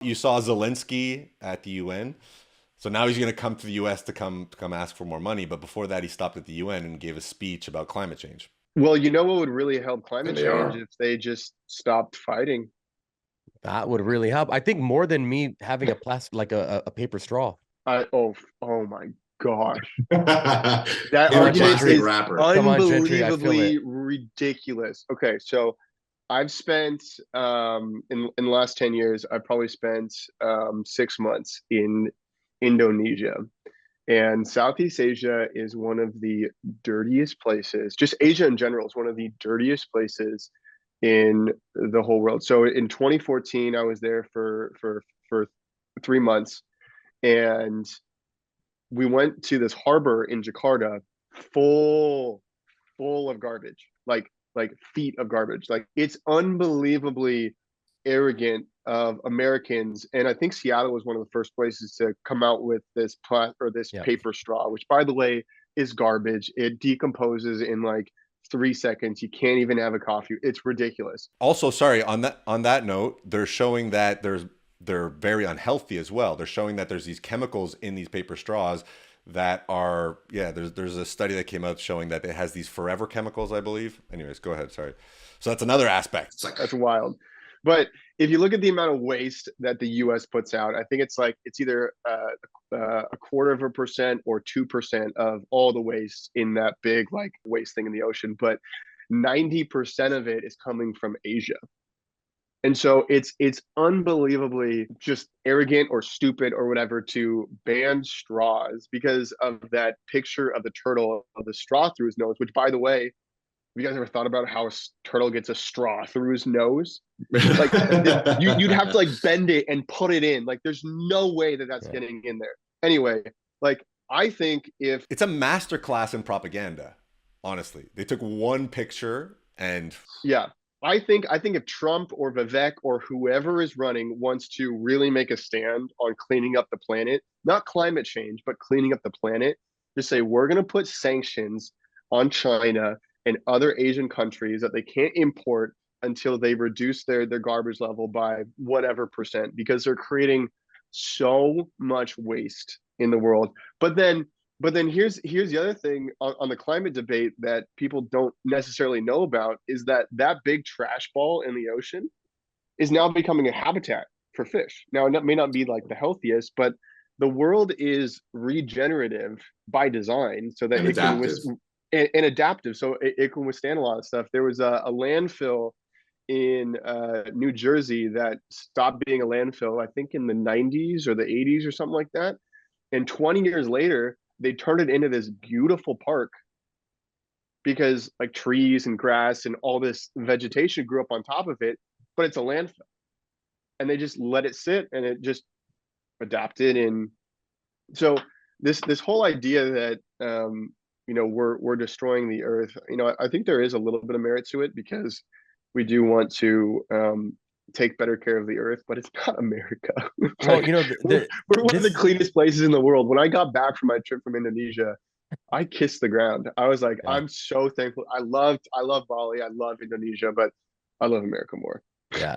You saw Zelensky at the UN. So now he's going to come to the US to come ask for more money. But before that, he stopped at the UN and gave a speech about climate change. Well, you know what would really help And climate they change are. if they just stopped fighting. That would really help. I think more than me having a plastic, like a paper straw. Oh my gosh. That In a argument plastic is wrapper. Come on, Gentry, I feel it. unbelievably ridiculous. Okay, so I've spent in the last 10 years, I've probably spent 6 months in Indonesia. And Southeast Asia is one of the dirtiest places. Just Asia in general is one of the dirtiest places in the whole world. So in 2014, I was there for 3 months, and we went to this harbor in Jakarta, full full of garbage, like feet of garbage. Like it's unbelievably arrogant of Americans. And I think Seattle was one of the first places to come out with this this Yeah. paper straw, which by the way is garbage. It decomposes in like 3 seconds. You can't even have a coffee. It's ridiculous. Also, sorry, on that note, they're showing that they're very unhealthy as well. They're showing that there's these chemicals in these paper straws that are, yeah, there's a study that came out showing that it has these forever chemicals, I believe. Anyways, go ahead, sorry. So that's another aspect. It's like That's wild. But if you look at the amount of waste that the U.S. puts out, I think it's like it's either a quarter of a percent or 2% of all the waste in that big like waste thing in the ocean. But 90% of it is coming from Asia. And so it's unbelievably just arrogant or stupid or whatever to ban straws because of that picture of the turtle of the straw through his nose, which by the way, have you guys ever thought about how a turtle gets a straw through his nose? Like you'd have to like bend it and put it in. Like there's no way that that's Yeah. getting in there. Anyway, like I think if It's a masterclass in propaganda, honestly. They took one picture and yeah, I think if Trump or Vivek or whoever is running wants to really make a stand on cleaning up the planet, not climate change, but cleaning up the planet, just say we're going to put sanctions on China and other Asian countries that they can't import until they reduce their garbage level by whatever percent because they're creating so much waste in the world. But then here's the other thing on the climate debate that people don't necessarily know about is that that big trash ball in the ocean is now becoming a habitat for fish. Now it may not be like the healthiest, but the world is regenerative by design so that and it can adaptive. and adaptive so it can withstand a lot of stuff. There was a landfill in New Jersey that stopped being a landfill, I think in the 90s or the 80s or something like that. And 20 years later, they turned it into this beautiful park because like trees and grass and all this vegetation grew up on top of it, but it's a landfill. And they just let it sit and it just adapted. And so this whole idea that we're destroying the earth, I think there is a little bit of merit to it because we do want to take better care of the earth, but it's not America. Well, Like we're one of the this, cleanest places in the world. When I got back from my trip from Indonesia, I kissed the ground. I was like, yeah, I'm so thankful. I love Bali, I love Indonesia, but I love America more. yeah.